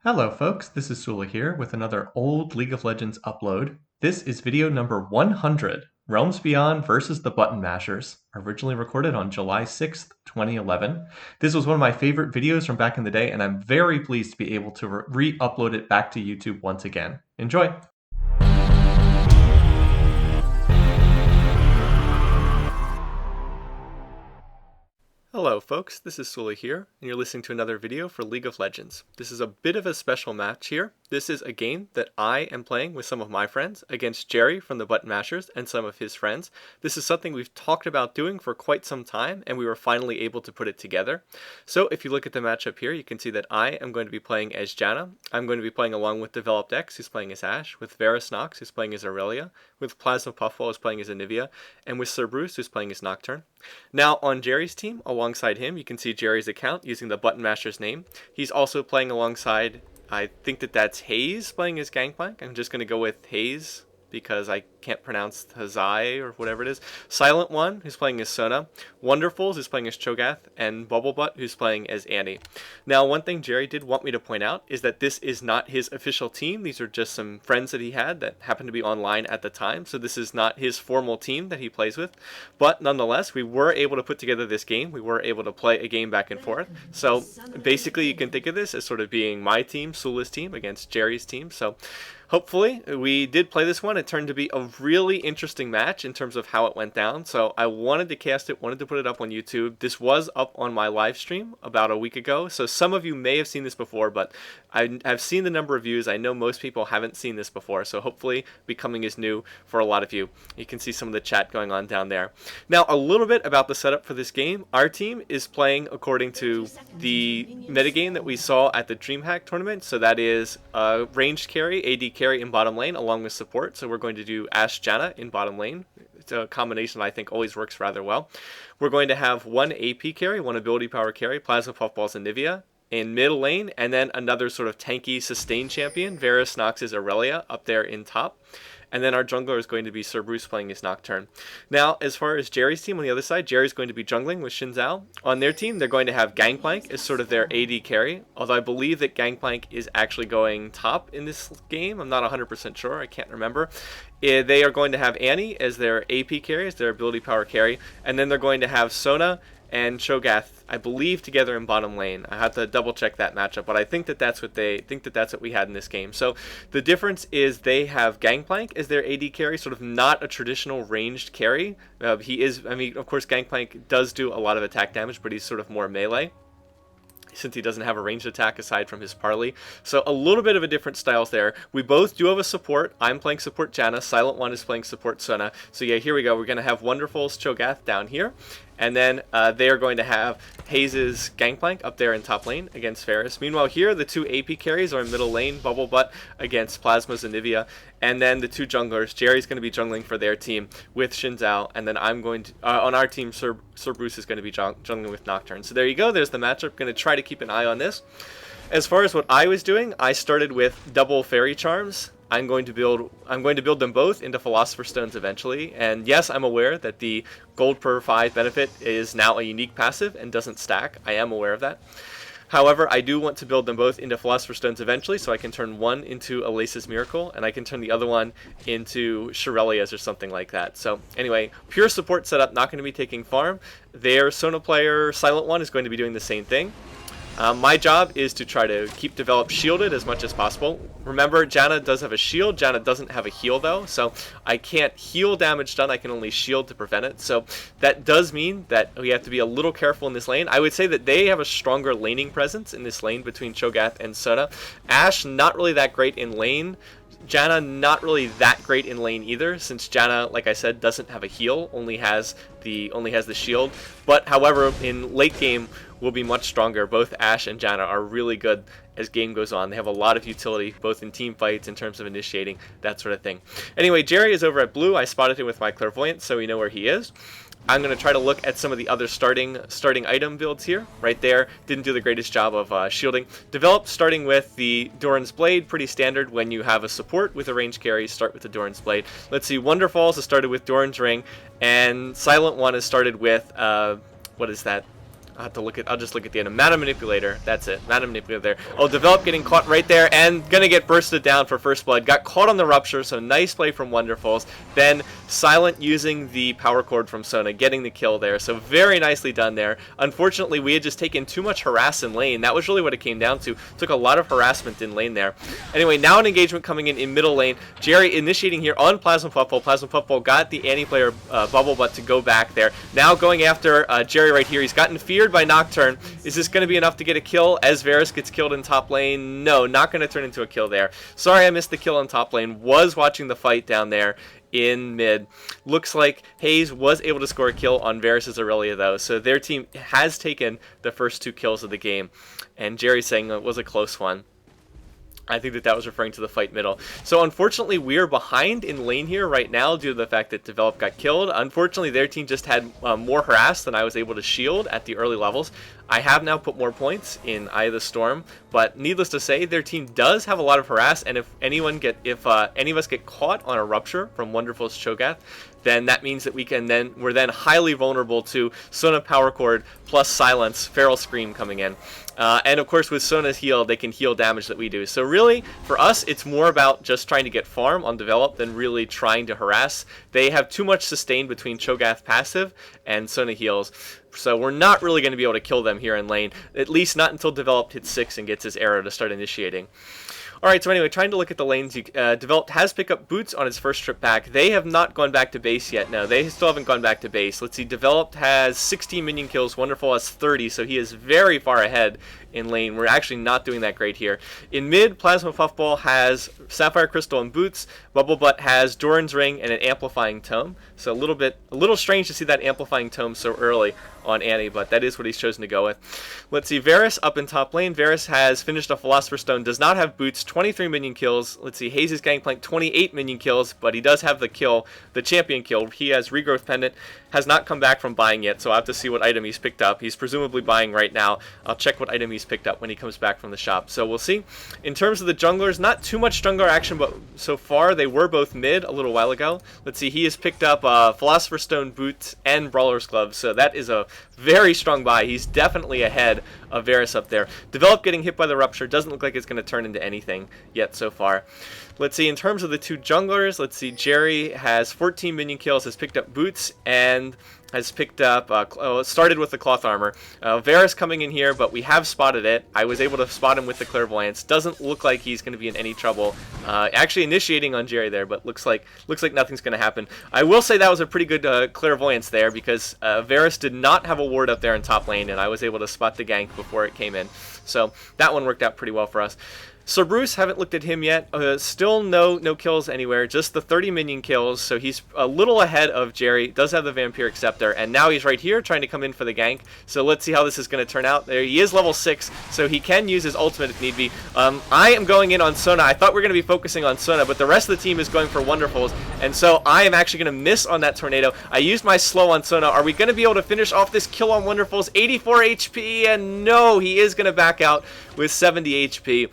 Hello folks, this is Sula here with another old League of Legends upload. This is video number 100, Realms Beyond versus the TheButtonMasherz, originally recorded on July 6th, 2011. This was one of my favorite videos from back in the day, and I'm very pleased to be able to re-upload it back to YouTube once again. Enjoy! Hello folks, this is Sula here, and you're listening to another video for League of Legends. This is a bit of a special match here. This is a game that I am playing with some of my friends against Jerry from TheButtonMasherz and some of his friends. This is something we've talked about doing for quite some time, and we were finally able to put it together. So if you look at the matchup here, you can see that I am going to be playing as Janna. I'm going to be playing along with DevelopedX, who's playing as Ashe, with Varus Nox, who's playing as Aurelia, with Plasma Puffball, who's playing as Anivia, and with Cerberus, who's playing as Nocturne. Now on Jerry's team, alongside him, you can see Jerry's account using the TheButtonMasherz name. He's also playing alongside, I think that's Hayes playing as Gangplank. I'm just going to go with Hayes because I can't pronounce Hazai or whatever it is. Silent One, who's playing as Sona. Wonderfuls, who's playing as Cho'Gath. And Bubblebutt, who's playing as Annie. Now, one thing Jerry did want me to point out is that this is not his official team. These are just some friends that he had that happened to be online at the time. So this is not his formal team that he plays with. But nonetheless, we were able to put together this game. We were able to play a game back and forth. So basically, you can think of this as sort of being my team, Sula's team, against Jerry's team. So hopefully, we did play this one. It turned to be a really interesting match in terms of how it went down. So I wanted to cast it, wanted to put it up on YouTube. This was up on my live stream about a week ago. So some of you may have seen this before, but I've seen the number of views. I know most people haven't seen this before. So hopefully becoming is new for a lot of you. You can see some of the chat going on down there. Now, a little bit about the setup for this game. Our team is playing according to the metagame that we saw at the DreamHack tournament. So that is ranged carry, AD carry in bottom lane along with support. So we're going to do Ashe Janna in bottom lane. It's a combination I think always works rather well. We're going to have one AP carry, one ability power carry, Plasma Puffballs and Anivia in middle lane, and then another sort of tanky sustain champion, Varus Nox's Aurelia up there in top. And then our jungler is going to be Cerberus playing his Nocturne. Now, as far as Jerry's team on the other side, Jerry's going to be jungling with Xin Zhao. On their team, they're going to have Gangplank as sort of their AD carry, although I believe that Gangplank is actually going top in this game. I'm not 100% sure. I can't remember. They are going to have Annie as their AP carry, as their ability power carry, and then they're going to have Sona and Cho'Gath, I believe, together in bottom lane. I have to double check that matchup, but I think that's what we had in this game. So the difference is they have Gangplank as their AD carry, sort of not a traditional ranged carry. He is, I mean, of course, Gangplank does do a lot of attack damage, but he's sort of more melee, since he doesn't have a ranged attack aside from his parley. So a little bit of a different styles there. We both do have a support. I'm playing support Janna. Silent One is playing support Sona. So yeah, here we go. We're going to have Wonderful's Cho'Gath down here. And then they are going to have Hayes' Gangplank up there in top lane against Varus. Meanwhile, here, the two AP carries are in middle lane, Bubblebutt against Plasma's Anivia. And then the two junglers, Jerry's going to be jungling for their team with Xin Zhao. And then I'm going to, on our team, Cerberus is going to be jungling with Nocturne. So there you go. There's the matchup. Going to try to keep an eye on this. As far as what I was doing, I started with double fairy charms. I'm going to build them both into Philosopher's Stones eventually. And yes, I'm aware that the gold per 5 benefit is now a unique passive and doesn't stack. I am aware of that. However, I do want to build them both into Philosopher's Stones eventually, so I can turn one into Alace's Miracle, and I can turn the other one into Shirelia's or something like that. So anyway, pure support setup, not going to be taking farm. Their Sona player, Silent One, is going to be doing the same thing. My job is to try to keep develop shielded as much as possible. Remember, Janna does have a shield. Janna doesn't have a heal, though, so I can't heal damage done. I can only shield to prevent it. So that does mean that we have to be a little careful in this lane. I would say that they have a stronger laning presence in this lane between Cho'Gath and Sona. Ashe, not really that great in lane. Janna, not really that great in lane either, since Janna, like I said, doesn't have a heal, only has the shield. But however, in late game, will be much stronger. Both Ashe and Janna are really good as game goes on. They have a lot of utility, both in team fights, in terms of initiating, that sort of thing. Anyway, Jerry is over at blue. I spotted him with my clairvoyance, so we know where he is. I'm going to try to look at some of the other starting item builds here. Right there, didn't do the greatest job of shielding. Developed starting with the Doran's Blade, pretty standard when you have a support with a range carry, start with the Doran's Blade. Let's see, Wonderfalls has started with Doran's Ring, and Silent One has started with, what is that? I'll just look at the end. Mana Manipulator. That's it. Mana Manipulator there. Oh, Develop getting caught right there and gonna get bursted down for first blood. Got caught on the Rupture, so nice play from Wonderfuls. Then Silent using the Power Chord from Sona, getting the kill there. So very nicely done there. Unfortunately, we had just taken too much harass in lane. That was really what it came down to. Took a lot of harassment in lane there. Anyway, now an engagement coming in middle lane. Jerry initiating here on Plasma Puffball. Plasma Puffball got the anti-player bubble, but to go back there. Now going after Jerry right here. He's gotten feared by Nocturne. Is this going to be enough to get a kill as Varus gets killed in top lane? No, not going to turn into a kill there. Sorry I missed the kill in top lane. Was watching the fight down there in mid. Looks like Hayes was able to score a kill on Varus' Aurelia though, so their team has taken the first 2 kills of the game. And Jerry's saying it was a close one. I think that was referring to the fight middle. So unfortunately, we're behind in lane here right now due to the fact that Develop got killed. Unfortunately, their team just had more harass than I was able to shield at the early levels. I have now put more points in Eye of the Storm, but needless to say, their team does have a lot of harass, and if any of us get caught on a Rupture from Wonderful's Cho'Gath, then that means that we're then highly vulnerable to Sona Power Chord plus Silence, Feral Scream coming in. And of course with Sona's heal, they can heal damage that we do. So really, for us, it's more about just trying to get farm on Develop than really trying to harass. They have too much sustain between Cho'Gath passive and Sona heals. So we're not really going to be able to kill them here in lane, at least not until Developed hits 6 and gets his arrow to start initiating. Alright, so anyway, trying to look at the lanes. Developed has picked up Boots on his first trip back. They have not gone back to base yet. No, they still haven't gone back to base. Let's see, Developed has 16 minion kills. Wonderful has 30, so he is very far ahead in lane. We're actually not doing that great here. In mid, Plasma Puffball has Sapphire Crystal and Boots. Bubblebutt has Doran's Ring and an Amplifying Tome. So a little strange to see that Amplifying Tome so early on Annie, but that is what he's chosen to go with. Let's see, Varus up in top lane. Varus has finished a Philosopher's Stone, does not have Boots, 23 minion kills. Let's see, Hayes' Gangplank, 28 minion kills, but he does have the kill, the champion kill. He has Regrowth Pendant, has not come back from buying yet, so I'll have to see what item he's picked up. He's presumably buying right now. I'll check what item he's picked up when he comes back from the shop. So we'll see. In terms of the junglers, not too much jungler action, but so far they were both mid a little while ago. Let's see, he has picked up Philosopher's Stone, Boots, and Brawler's Glove, so that is a very strong buy. He's definitely ahead of Varus up there. Develop getting hit by the Rupture doesn't look like it's going to turn into anything yet so far. Let's see, in terms of the 2 junglers, let's see, Jerry has 14 minion kills, has picked up Boots, and has picked up, started with the Cloth Armor. Varus coming in here, but we have spotted it. I was able to spot him with the Clairvoyance. Doesn't look like he's going to be in any trouble. Actually initiating on Jerry there, but looks like nothing's going to happen. I will say that was a pretty good Clairvoyance there, because Varus did not have a ward up there in top lane, and I was able to spot the gank before it came in. So that one worked out pretty well for us. Sir Bruce, haven't looked at him yet. Still no kills anywhere, just the 30 minion kills, so he's a little ahead of Jerry. Does have the Vampiric Scepter, and now he's right here trying to come in for the gank. So let's see how this is going to turn out. There he is, level 6, so he can use his ultimate if need be. I am going in on Sona. I thought we were going to be focusing on Sona, but the rest of the team is going for Wonderfuls, and so I am actually going to miss on that Tornado. I used my slow on Sona. Are we going to be able to finish off this kill on Wonderfuls? 84 HP, and no, he is going to back out with 70 HP.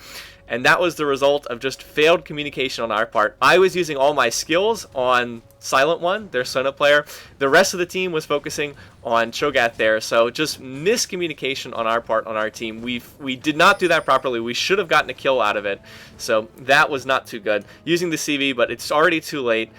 And that was the result of just failed communication on our part. I was using all my skills on Silent One, their Sona player. The rest of the team was focusing on Cho'Gath there, so just miscommunication on our part, on our team. We did not do that properly. We should have gotten a kill out of it, so that was not too good. Using the CV, but it's already too late.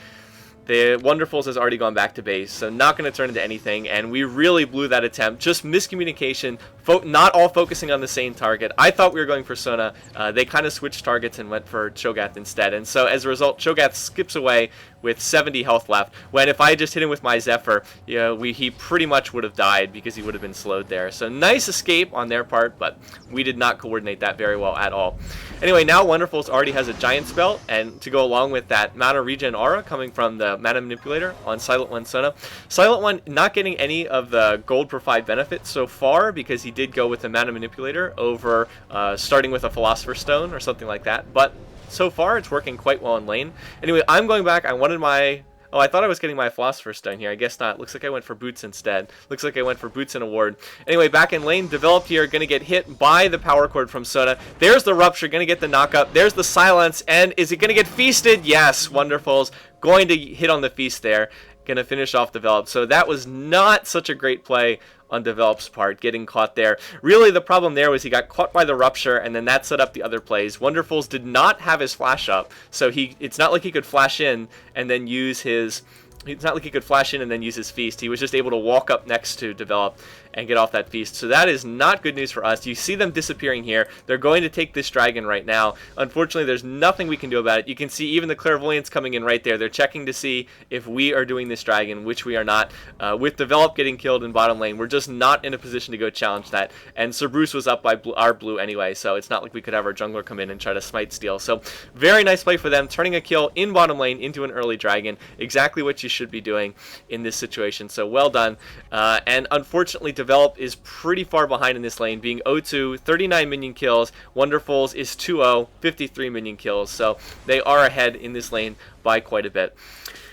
The Wonderfuls has already gone back to base, so not going to turn into anything, and we really blew that attempt. Just miscommunication, not all focusing on the same target. I thought we were going for Sona. They kind of switched targets and went for Cho'Gath instead, and so as a result, Cho'Gath skips away with 70 health left, when if I just hit him with my Zephyr, you know, he pretty much would have died because he would have been slowed there. So nice escape on their part, but we did not coordinate that very well at all. Anyway, now Wonderfuls already has a Giant's Belt, and to go along with that, Mana Regen Aura coming from the Mana Manipulator on Silent One Sona. Silent One not getting any of the gold per 5 benefits so far, because he did go with the Mana Manipulator over starting with a Philosopher's Stone or something like that, but so far it's working quite well in lane. Anyway, I'm going back. I wanted my... Oh, I thought I was getting my Philosopher's Stone here. I guess not. Looks like I went for Boots instead. Looks like I went for Boots and a ward. Anyway, back in lane, Developed here, going to get hit by the Power Chord from Sona. There's the Rupture, going to get the knockup. There's the Silence, and is it going to get feasted? Yes, Wonderfuls going to hit on the feast there. Going to finish off Developed. So that was not such a great play on Develop's part, getting caught there. Really, the problem there was he got caught by the Rupture, and then that set up the other plays. Wonderfuls did not have his flash up, so it's not like he could flash in and then use his... It's not like he could flash in and then use his feast. He was just able to walk up next to Develop and get off that feast. So that is not good news for us. You see them disappearing here. They're going to take this dragon right now. Unfortunately, there's nothing we can do about it. You can see even the clairvoyants coming in right there. They're checking to see if we are doing this dragon, which we are not. With Develop getting killed in bottom lane, we're just not in a position to go challenge that. And Sir Bruce was up by our blue anyway, so it's not like we could have our jungler come in and try to smite steal. So very nice play for them, turning a kill in bottom lane into an early dragon. Exactly what you should be doing in this situation. So well done. And unfortunately, Develop is pretty far behind in this lane, being 0-2, 39 minion kills. Wonderfuls is 2-0, 53 minion kills. So they are ahead in this lane by quite a bit.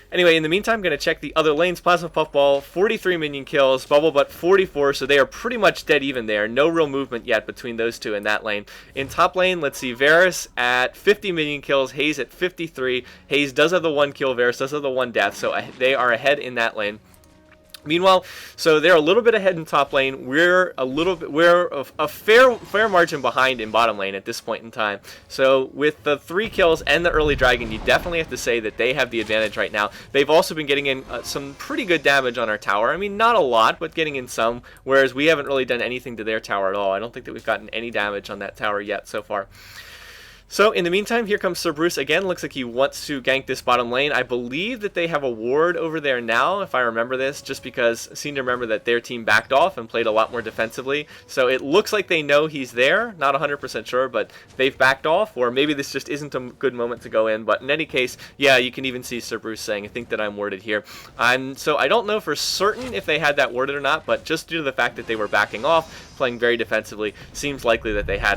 Anyway, in the meantime, I'm going to check the other lanes. Plasma Puffball, 43 minion kills. Bubblebutt, 44, so they are pretty much dead even there. No real movement yet between those two in that lane. In top lane, let's see, Varus at 50 minion kills, Haze at 53. Haze does have the 1 kill, Varus does have the 1 death, so they are ahead in that lane. Meanwhile, so they're a little bit ahead in top lane. We're a fair margin behind in bottom lane at this point in time. So with the 3 kills and the early dragon, you definitely have to say that they have the advantage right now. They've also been getting in some pretty good damage on our tower. I mean, not a lot, but getting in some, whereas we haven't really done anything to their tower at all. I don't think that we've gotten any damage on that tower yet so far. So in the meantime, here comes Sir Bruce again. Looks like he wants to gank this bottom lane. I believe that they have a ward over there now, if I remember this, just because I seem to remember that their team backed off and played a lot more defensively. So it looks like they know he's there. Not 100% sure, but they've backed off, or maybe this just isn't a good moment to go in. But in any case, yeah, you can even see Sir Bruce saying, I think that I'm warded here. So I don't know for certain if they had that warded or not, but just due to the fact that they were backing off, playing very defensively, seems likely that they had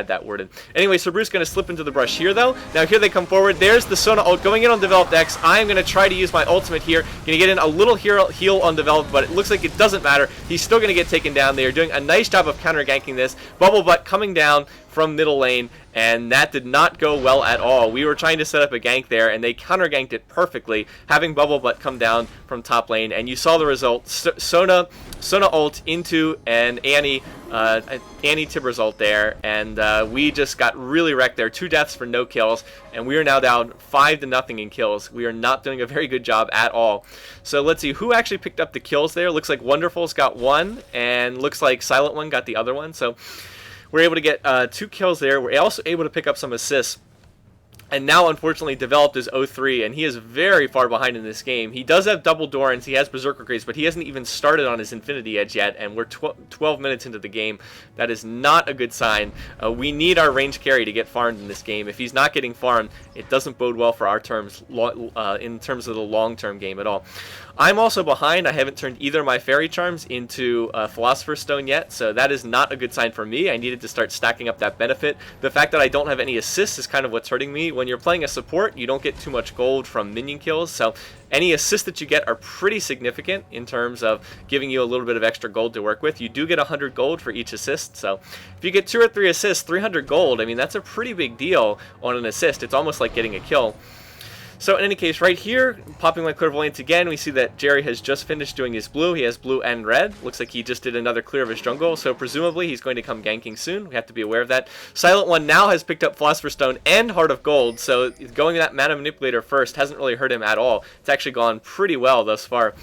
that worded. Anyway, Sir Bruce going to slip into the brush here though. Now here they come forward. There's the Sona ult going in on Developed X. I am going to try to use my ultimate here. Going to get in a little heal on Developed, but it looks like it doesn't matter. He's still going to get taken down. They are doing a nice job of counter ganking this. Bubblebutt coming down from middle lane, and that did not go well at all. We were trying to set up a gank there, and they counter ganked it perfectly, having Bubblebutt come down from top lane, and you saw the result. Sona ult into an Annie Tibbers ult there, and we just got really wrecked there. 2 deaths for no kills, and we are now down 5-0 in kills. We are not doing a very good job at all. So let's see who actually picked up the kills there. Looks like Wonderful's got 1, and looks like Silent One got the other one. So we're able to get 2 kills there. We're also able to pick up some assists. And now, unfortunately, Developed is 0-3, and he is very far behind in this game. He does have double Dorans, he has Berserker Grace, but he hasn't even started on his Infinity Edge yet, and we're 12 minutes into the game. That is not a good sign. We need our range carry to get farmed in this game. If he's not getting farmed, it doesn't bode well for our terms in terms of the long-term game at all. I'm also behind. I haven't turned either of my Fairy Charms into Philosopher's Stone yet, so that is not a good sign for me. I needed to start stacking up that benefit. The fact that I don't have any assists is kind of what's hurting me. When you're playing a support, you don't get too much gold from minion kills, so any assists that you get are pretty significant in terms of giving you a little bit of extra gold to work with. You do get 100 gold for each assist, so if you get 2 or 3 assists, 300 gold, I mean, that's a pretty big deal on an assist. It's almost like getting a kill. So in any case, right here, popping my Clairvoyance again, we see that Jerry has just finished doing his blue. He has blue and red. Looks like he just did another clear of his jungle, so presumably he's going to come ganking soon. We have to be aware of that. Silent One now has picked up Philosopher's Stone and Heart of Gold, so going that Mana Manipulator first hasn't really hurt him at all. It's actually gone pretty well thus far.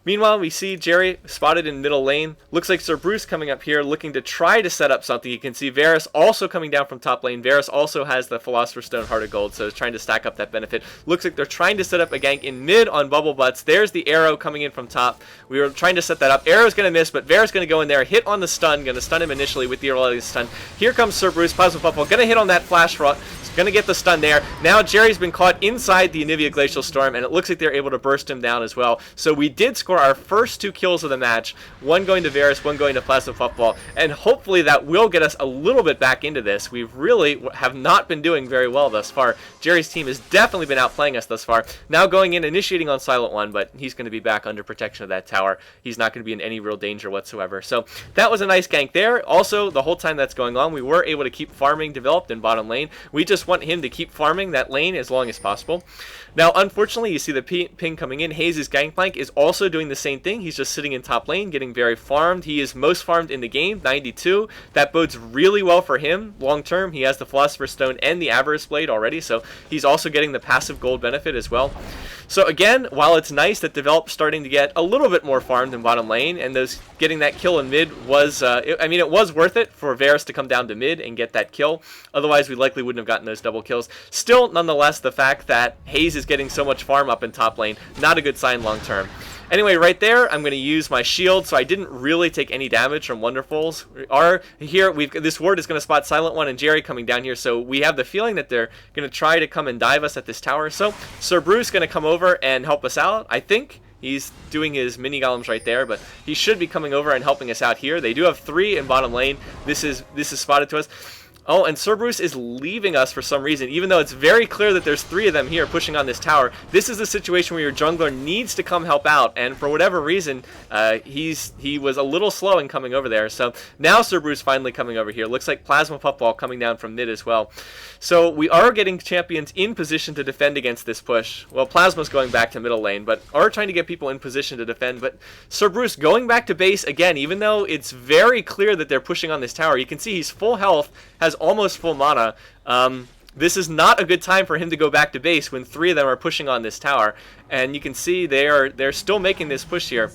Meanwhile, we see Jerry spotted in middle lane. Looks like Sir Bruce coming up here looking to try to set up something. You can see Varus also coming down from top lane. Varus also has the Philosopher's Stone Heart of Gold, so is trying to stack up that benefit. Looks like they're trying to set up a gank in mid on Bubblebutts. There's the arrow coming in from top. We were trying to set that up. Arrow's going to miss, but Varus going to go in there, hit on the stun. Going to stun him initially with the Aurelius stun. Here comes Sir Bruce, Plasma Puffball. Going to hit on that flash rot. Going to get the stun there. Now Jerry's been caught inside the Anivia Glacial Storm, and it looks like they're able to burst him down as well. So we did score our first 2 kills of the match. 1 going to Varus, 1 going to Plasma Puffball, and hopefully that will get us a little bit back into this. We really have not been doing very well thus far. Jerry's team has definitely been outplaying us thus far. Now going in, initiating on Silent One, but he's going to be back under protection of that tower. He's not going to be in any real danger whatsoever. So that was a nice gank there. Also, the whole time that's going on, we were able to keep farming Developed in bottom lane. We just just want him to keep farming that lane as long as possible. Now, unfortunately, you see the ping coming in. Hayes' Gangplank is also doing the same thing. He's just sitting in top lane, getting very farmed. He is most farmed in the game, 92. That bodes really well for him long term. He has the Philosopher's Stone and the Avarice Blade already, so he's also getting the passive gold benefit as well. So again, while it's nice that Develop's starting to get a little bit more farmed in bottom lane, and getting that kill in mid was, it was worth it for Varus to come down to mid and get that kill. Otherwise, we likely wouldn't have gotten those double kills. Still, nonetheless, the fact that Hayes is getting so much farm up in top lane, not a good sign long term. Anyway, right there, I'm going to use my shield, so I didn't really take any damage from Wonderfuls. This ward is going to spot Silent One and Jerry coming down here, so we have the feeling that they're going to try to come and dive us at this tower. So Sir Bruce is going to come over and help us out, I think. He's doing his mini golems right there, but he should be coming over and helping us out here. They do have 3 in bottom lane. This is spotted to us. Oh, and Sir Bruce is leaving us for some reason, even though it's very clear that there's 3 of them here pushing on this tower. This is a situation where your jungler needs to come help out, and for whatever reason, he was a little slow in coming over there. So now Sir Bruce finally coming over here. Looks like Plasma Puffball coming down from mid as well. So we are getting champions in position to defend against this push. Well, Plasma's going back to middle lane, but are trying to get people in position to defend. But Sir Bruce going back to base again, even though it's very clear that they're pushing on this tower. You can see he's full health, has almost full mana. This is not a good time for him to go back to base when 3 of them are pushing on this tower. And you can see they're still making this push here.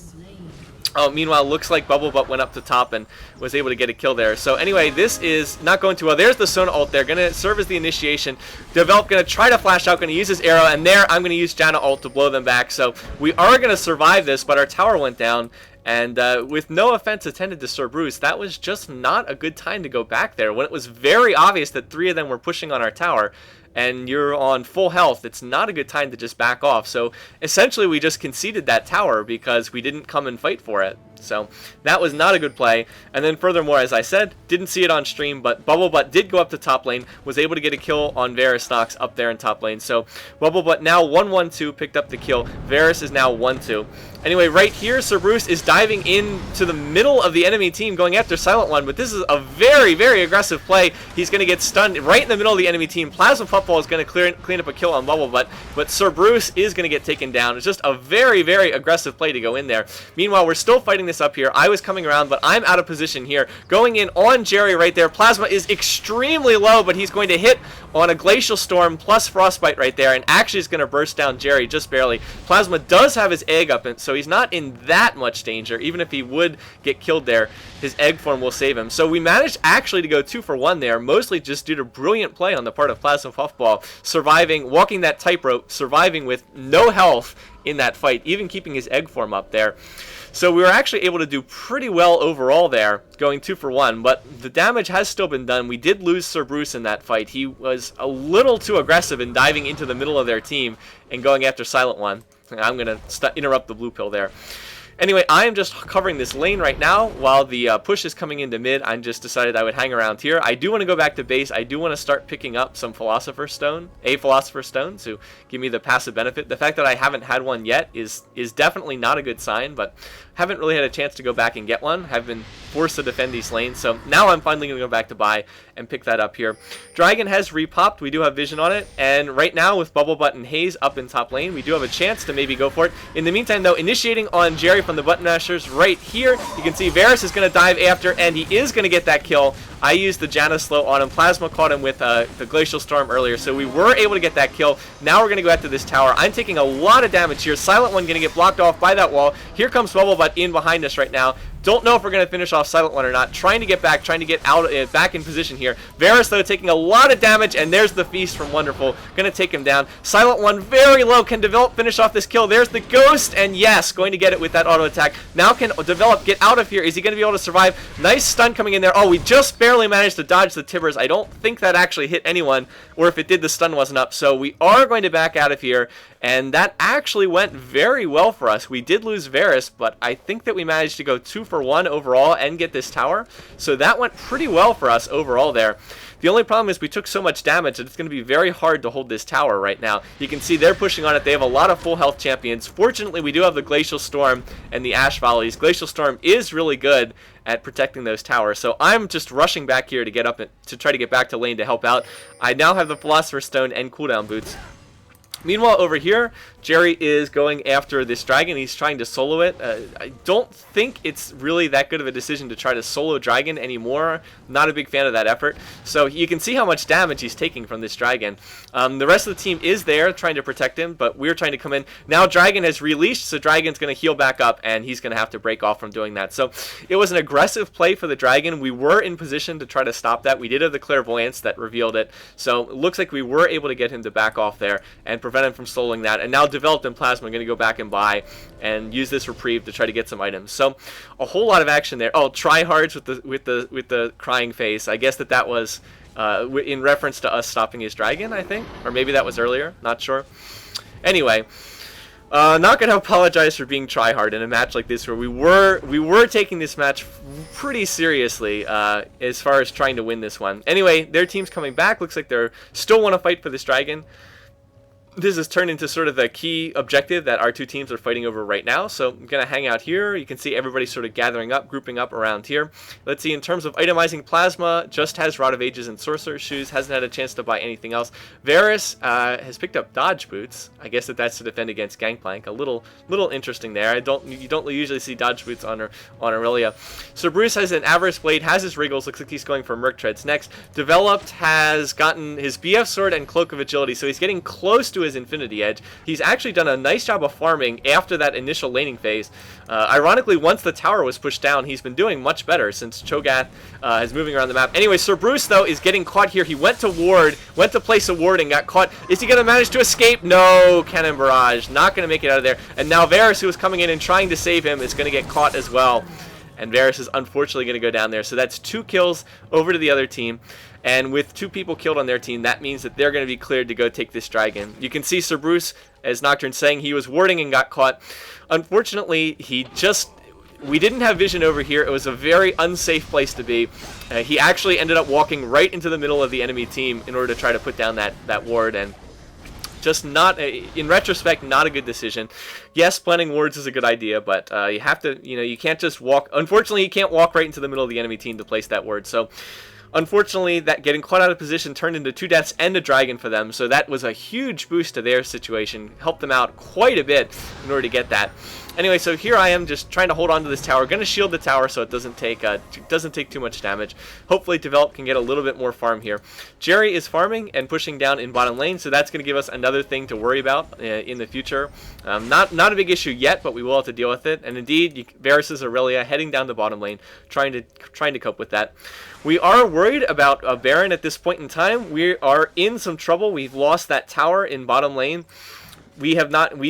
Oh, meanwhile, looks like Bubblebutt went up to top and was able to get a kill there. So anyway, this is not going too well. There's the Sona ult there, going to serve as the initiation. Develop going to try to flash out, going to use his arrow, and there I'm going to use Janna ult to blow them back. So we are going to survive this, but our tower went down. And with no offense intended to Sir Bruce, that was just not a good time to go back there when it was very obvious that 3 of them were pushing on our tower. And you're on full health, it's not a good time to just back off. So essentially we just conceded that tower because we didn't come and fight for it. So that was not a good play. And then furthermore, as I said, didn't see it on stream, but Bubblebutt did go up to top lane, was able to get a kill on Varus Nox up there in top lane. So Bubblebutt now 1-1-2, picked up the kill. Varus is now 1-2. Anyway, right here, Sir Bruce is diving into the middle of the enemy team, going after Silent One, but this is a very, very aggressive play. He's going to get stunned right in the middle of the enemy team. Plasma Puffball is going to clean up a kill on Bubblebutt, but Sir Bruce is going to get taken down. It's just a very, very aggressive play to go in there. Meanwhile, we're still fighting this up here. I was coming around, but I'm out of position here. Going in on Jerry right there. Plasma is extremely low, but he's going to hit on a Glacial Storm plus Frostbite right there, and actually is going to burst down Jerry just barely. Plasma does have his egg up, so he's not in that much danger. Even if he would get killed there, his egg form will save him. So we managed actually to go 2 for 1 there, mostly just due to brilliant play on the part of Plasma Puffball, surviving, walking that tightrope, surviving with no health in that fight, even keeping his egg form up there. So we were actually able to do pretty well overall there, going 2 for 1, but the damage has still been done. We did lose Sir Bruce in that fight. He was a little too aggressive in diving into the middle of their team and going after Silent One. I'm going to interrupt the blue pill there. Anyway, I am just covering this lane right now while the push is coming into mid. I just decided I would hang around here. I do want to go back to base. I do want to start picking up some Philosopher's Stone, a Philosopher's Stone, to give me the passive benefit. The fact that I haven't had one yet is definitely not a good sign, but haven't really had a chance to go back and get one. I've been forced to defend these lanes, so now I'm finally going to go back to buy and pick that up here. Dragon has repopped. We do have vision on it, and right now with Bubblebutt and Haze up in top lane, we do have a chance to maybe go for it. In the meantime, though, initiating on Jerry from TheButtonMasherz right here. You can see Varus is going to dive after, and he is going to get that kill. I used the Janna slow on him. Plasma caught him with the Glacial Storm earlier, so we were able to get that kill. Now we're going to go after this tower. I'm taking a lot of damage here. Silent One going to get blocked off by that wall. Here comes Bubblebutt in behind us right now. Don't know if we're going to finish off Silent One or not. Trying to get back, trying to get out, back in position here. Varus, though, taking a lot of damage, and there's the Feast from Wonderful. Going to take him down. Silent One very low. Can Develop finish off this kill? There's the Ghost, and yes, going to get it with that auto attack. Now can Develop get out of here? Is he going to be able to survive? Nice stun coming in there. Oh, we just barely managed to dodge the Tibbers. I don't think that actually hit anyone, or if it did, the stun wasn't up. So we are going to back out of here, and that actually went very well for us. We did lose Varus, but I think that we managed to go 2 for 1 overall and get this tower. So that went pretty well for us overall there. The only problem is we took so much damage that it's going to be very hard to hold this tower right now. You can see they're pushing on it. They have a lot of full health champions. Fortunately, we do have the Glacial Storm and the Ash Volleys. Glacial Storm is really good at protecting those towers. So I'm just rushing back here to get up to try to get back to lane to help out. I now have the Philosopher's Stone and cooldown boots. Meanwhile, over here, Jerry is going after this dragon. He's trying to solo it. I don't think it's really that good of a decision to try to solo dragon anymore. Not a big fan of that effort. So you can see how much damage he's taking from this dragon. The rest of the team is there trying to protect him, but we're trying to come in. Now dragon has released, so dragon's going to heal back up, and he's going to have to break off from doing that. So it was an aggressive play for the dragon. We were in position to try to stop that. We did have the clairvoyance that revealed it. So it looks like we were able to get him to back off there and prevent him from soloing that. And now developed in plasma, I'm going to go back and buy and use this reprieve to try to get some items. So a whole lot of action there. Oh, tryhards with the crying face. I guess that was in reference to us stopping his dragon, I think, or maybe that was earlier. Not sure. Anyway, not going to apologize for being tryhard in a match like this where we were taking this match pretty seriously as far as trying to win this one. Anyway, their team's coming back. Looks like they're still want to fight for this dragon. This has turned into sort of the key objective that our two teams are fighting over right now. So I'm going to hang out here. You can see everybody sort of gathering up, grouping up around here. Let's see, in terms of itemizing plasma, just has Rod of Ages and Sorcerer's Shoes. Hasn't had a chance to buy anything else. Varus has picked up Dodge Boots. I guess that's to defend against Gangplank. A little interesting there. You don't usually see Dodge Boots on Aurelia. So Bruce has an Avarice Blade, has his Wriggles. Looks like he's going for Merc Treads next. Developed has gotten his BF Sword and Cloak of Agility. So he's getting close to his Infinity Edge. He's actually done a nice job of farming after that initial laning phase. Ironically, once the tower was pushed down, he's been doing much better since Cho'Gath is moving around the map. Anyway, Sir Bruce, though, is getting caught here. He went to place a ward and got caught. Is he going to manage to escape? No, Cannon Barrage. Not going to make it out of there. And now Varus, who was coming in and trying to save him, is going to get caught as well. And Varus is unfortunately going to go down there. So that's 2 kills over to the other team. And with 2 people killed on their team, that means that they're going to be cleared to go take this dragon. You can see Sir Bruce, as Nocturne's saying, he was warding and got caught. Unfortunately, we didn't have vision over here. It was a very unsafe place to be. He actually ended up walking right into the middle of the enemy team in order to try to put down that ward, and just not, in retrospect, not a good decision. Yes, planting wards is a good idea, but you have to, you can't just walk. Unfortunately, you can't walk right into the middle of the enemy team to place that ward. So unfortunately, that getting caught out of position turned into 2 deaths and a dragon for them, so that was a huge boost to their situation. Helped them out quite a bit in order to get that. Anyway, so here I am just trying to hold on to this tower. Going to shield the tower so it doesn't take too much damage. Hopefully Develop can get a little bit more farm here. Jerry is farming and pushing down in bottom lane, so that's going to give us another thing to worry about in the future. Not a big issue yet, but we will have to deal with it. And indeed, Varus' Aurelia heading down the bottom lane, trying to cope with that. We are worried about a Baron at this point in time. We are in some trouble. We've lost that tower in bottom lane. We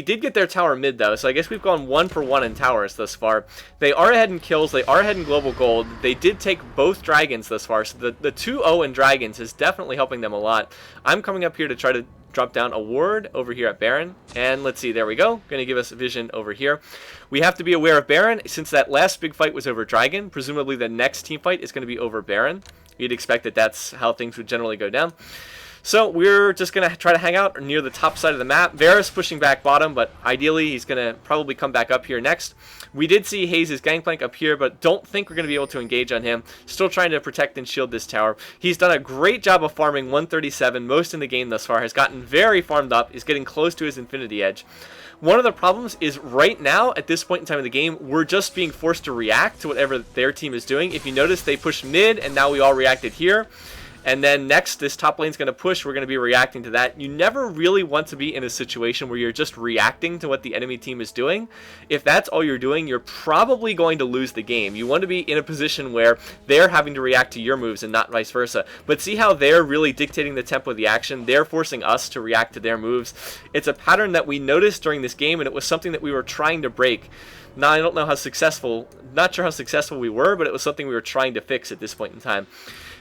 did get their tower mid, though, so I guess we've gone 1 for 1 in towers thus far. They are ahead in kills. They are ahead in global gold. They did take both dragons thus far, so the 2-0 in dragons is definitely helping them a lot. I'm coming up here to try to drop down a ward over here at Baron, and let's see, there we go. Going to give us vision over here. We have to be aware of Baron, since that last big fight was over dragon. Presumably the next team fight is going to be over Baron. You'd expect that that's how things would generally go down. So we're just going to try to hang out near the top side of the map. Varus pushing back bottom, but ideally he's going to probably come back up here next. We did see Hayes' Gangplank up here, but don't think we're going to be able to engage on him. Still trying to protect and shield this tower. He's done a great job of farming 137, most in the game thus far. Has gotten very farmed up, is getting close to his Infinity Edge. One of the problems is right now, at this point in time in the game, we're just being forced to react to whatever their team is doing. If you notice, they pushed mid, and now we all reacted here. And then next, this top lane's going to push. We're going to be reacting to that. You never really want to be in a situation where you're just reacting to what the enemy team is doing. If that's all you're doing, you're probably going to lose the game. You want to be in a position where they're having to react to your moves and not vice versa. But see how they're really dictating the tempo of the action? They're forcing us to react to their moves. It's a pattern that we noticed during this game, and it was something that we were trying to break. Now, I don't know how successful, not sure how successful we were, but it was something we were trying to fix at this point in time.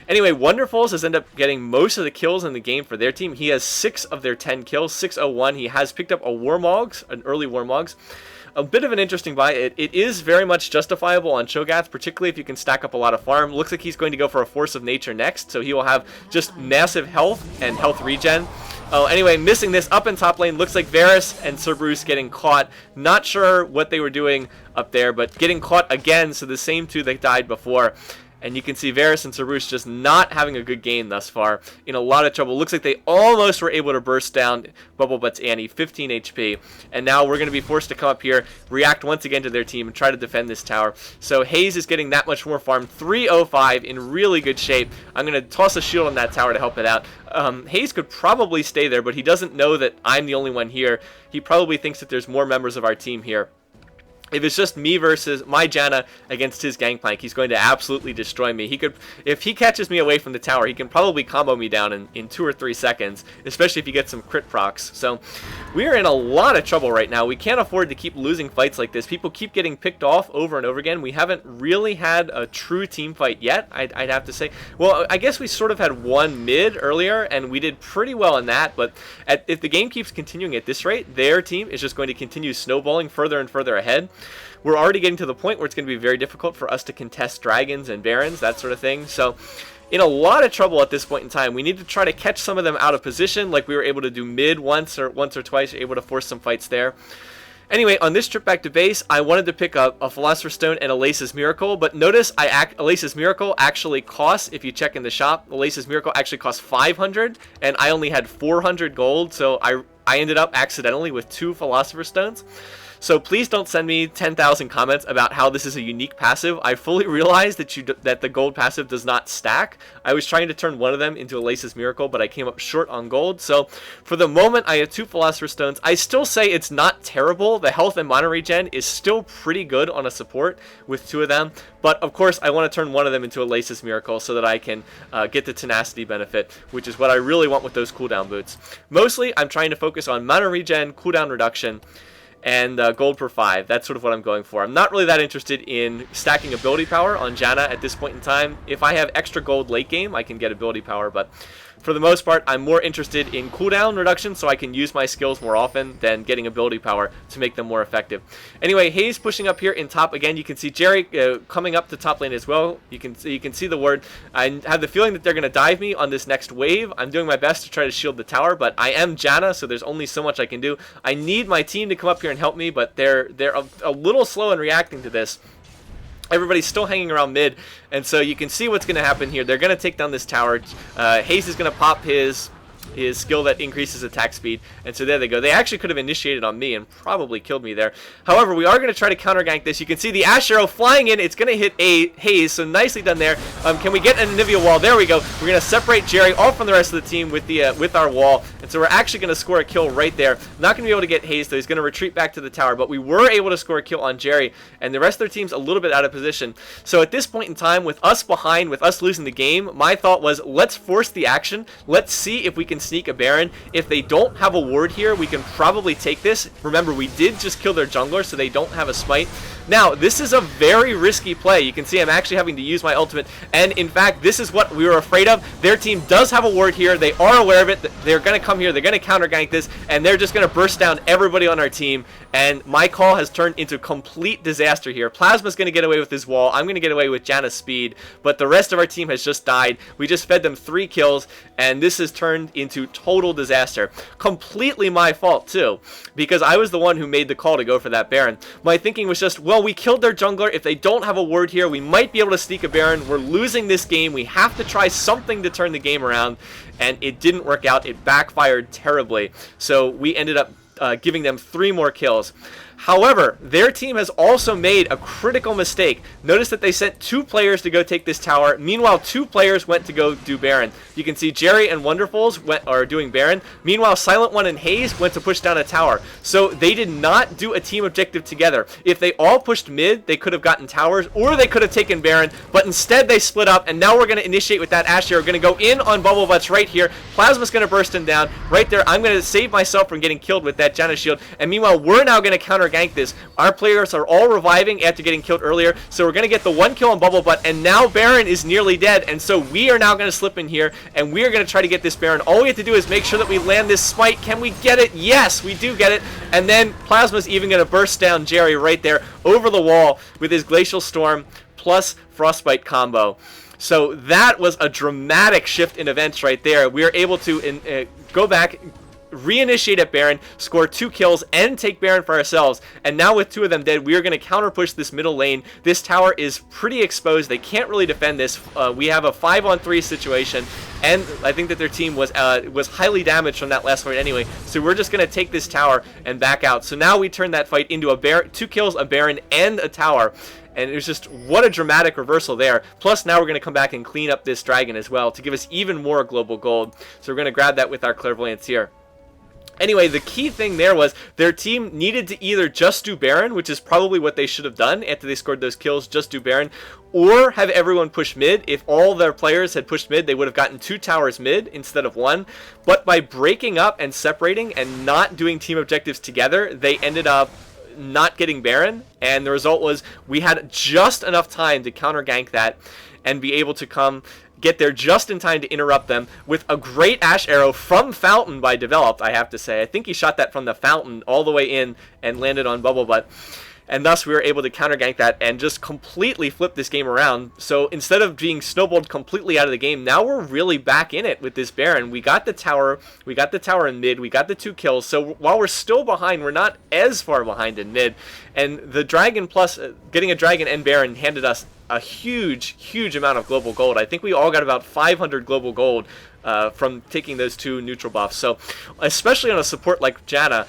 Anyway, Wonderfuls has ended up getting most of the kills in the game for their team. He has 6 of their 10 kills, 601. He has picked up a Warmogs, an early Warmogs. a bit of an interesting buy. It is very much justifiable on Cho'Gath, particularly if you can stack up a lot of farm. Looks like he's going to go for a Force of Nature next, so he will have just massive health and health regen. Oh, anyway, missing this up in top lane. Looks like Varus and Cerberus getting caught. Not sure what they were doing up there, but getting caught again, so the same two that died before. And you can see Varus and Cerberus just not having a good game thus far. In a lot of trouble. Looks like they almost were able to burst down Bubblebutt's Annie, 15 HP. And now we're going to be forced to come up here, react once again to their team, and try to defend this tower. So Hayes is getting that much more farm. 305 in really good shape. I'm going to toss a shield on that tower to help it out. Hayes could probably stay there, but he doesn't know that I'm the only one here. He probably thinks that there's more members of our team here. If it's just me versus my Janna against his Gangplank, he's going to absolutely destroy me. He could, if he catches me away from the tower, he can probably combo me down in 2 or 3 seconds, especially if he gets some crit procs. So we are in a lot of trouble right now. We can't afford to keep losing fights like this. People keep getting picked off over and over again. We haven't really had a true team fight yet, I'd have to say. Well, I guess we sort of had one mid earlier, and we did pretty well in that, but if the game keeps continuing at this rate, their team is just going to continue snowballing further and further ahead. We're already getting to the point where it's going to be very difficult for us to contest dragons and barons, that sort of thing. So in a lot of trouble at this point in time. We need to try to catch some of them out of position, like we were able to do mid once or twice, able to force some fights there. Anyway, on this trip back to base, I wanted to pick up a Philosopher's Stone and Alace's Miracle, but notice Alace's Miracle actually costs, if you check in the shop, Alace's Miracle actually costs 500, and I only had 400 gold, so I ended up accidentally with 2 Philosopher's Stones. So please don't send me 10,000 comments about how this is a unique passive. I fully realize that the gold passive does not stack. I was trying to turn one of them into Alace's Miracle, but I came up short on gold. So for the moment, I have 2 Philosopher's Stones. I still say it's not terrible. The health and mana regen is still pretty good on a support with 2 of them. But of course, I want to turn one of them into Alace's Miracle so that I can get the tenacity benefit, which is what I really want with those cooldown boots. Mostly, I'm trying to focus on mana regen, cooldown reduction, and gold per 5. That's sort of what I'm going for. I'm not really that interested in stacking ability power on Janna at this point in time. If I have extra gold late game, I can get ability power, but for the most part, I'm more interested in cooldown reduction so I can use my skills more often than getting ability power to make them more effective. Anyway, Hayes pushing up here in top again. You can see Jerry coming up to top lane as well. You can see the word. I have the feeling that they're going to dive me on this next wave. I'm doing my best to try to shield the tower, but I am Janna, so there's only so much I can do. I need my team to come up here and help me, but they're a little slow in reacting to this. Everybody's still hanging around mid, and so you can see what's going to happen here. They're going to take down this tower. Hayes is going to pop his skill that increases attack speed, and so there they go. They actually could have initiated on me and probably killed me there. However, we are going to try to counter gank this. You can see the Ash Arrow flying in. It's going to hit Hayes, so nicely done there. Can we get an Anivia wall? There we go. We're going to separate Jerry off from the rest of the team with our wall, and so we're actually going to score a kill right there. Not going to be able to get Hayes, though. He's going to retreat back to the tower, but we were able to score a kill on Jerry, and the rest of their team's a little bit out of position. So at this point in time, with us behind, with us losing the game, my thought was, let's force the action. Let's see if we can sneak a Baron. If they don't have a ward here, we can probably take this. Remember, we did just kill their jungler, so they don't have a smite. Now, this is a very risky play. You can see I'm actually having to use my ultimate, and in fact, this is what we were afraid of. Their team does have a ward here. They are aware of it. They're going to come here. They're going to counter gank this, and they're just going to burst down everybody on our team, and my call has turned into complete disaster here. Plasma's going to get away with his wall. I'm going to get away with Janna's speed, but the rest of our team has just died. We just fed them 3 kills, and this has turned into total disaster. Completely my fault, too, because I was the one who made the call to go for that Baron. My thinking was just, well, we killed their jungler. If they don't have a ward here, we might be able to sneak a Baron. We're losing this game. We have to try something to turn the game around, and it didn't work out. It backfired terribly, so we ended up giving them 3 more kills. However, their team has also made a critical mistake. Notice that they sent 2 players to go take this tower. Meanwhile, 2 players went to go do Baron. You can see Jerry and Wonderfuls are doing Baron. Meanwhile, Silent One and Hayes went to push down a tower. So they did not do a team objective together. If they all pushed mid, they could have gotten towers, or they could have taken Baron, but instead they split up, and now we're going to initiate with that Ash Arrow. We're going to go in on Bubblebutts right here. Plasma's going to burst him down right there. I'm going to save myself from getting killed with that Janna shield, and meanwhile, we're now going to counter counter gank this. Our players are all reviving after getting killed earlier, so we're going to get the 1 kill on Bubble Butt, and now Baron is nearly dead, and so we are now going to slip in here, and we are going to try to get this Baron. All we have to do is make sure that we land this smite. Can we get it? Yes, we do get it, and then Plasma's even going to burst down Jerry right there over the wall with his Glacial Storm plus Frostbite combo. So that was a dramatic shift in events right there. We are able to go back, reinitiate at Baron, score 2 kills, and take Baron for ourselves. And now with 2 of them dead, we are going to counter push this middle lane. This tower is pretty exposed. They can't really defend this. We have a 5-on-3 situation, and I think that their team was highly damaged from that last fight anyway. So we're just going to take this tower and back out. So now we turn that fight into a 2 kills, a Baron, and a tower. And it was just, what a dramatic reversal there. Plus, now we're going to come back and clean up this dragon as well to give us even more global gold. So we're going to grab that with our Clairvoyance here. Anyway, the key thing there was their team needed to either just do Baron, which is probably what they should have done after they scored those kills, just do Baron, or have everyone push mid. If all their players had pushed mid, they would have gotten 2 towers mid instead of 1. But by breaking up and separating and not doing team objectives together, they ended up not getting Baron, and the result was we had just enough time to counter gank that and be able to get there just in time to interrupt them with a great Ash Arrow from Fountain by Developed, I have to say. I think he shot that from the Fountain all the way in and landed on Bubble Butt. And thus we were able to counter gank that and just completely flip this game around. So instead of being snowballed completely out of the game, now we're really back in it with this Baron. We got the tower in mid, we got the 2 kills. So while we're still behind, we're not as far behind in mid. And the Dragon plus, getting a Dragon and Baron handed us a huge amount of global gold. I think we all got about 500 global gold from taking those 2 neutral buffs. So especially on a support like Janna,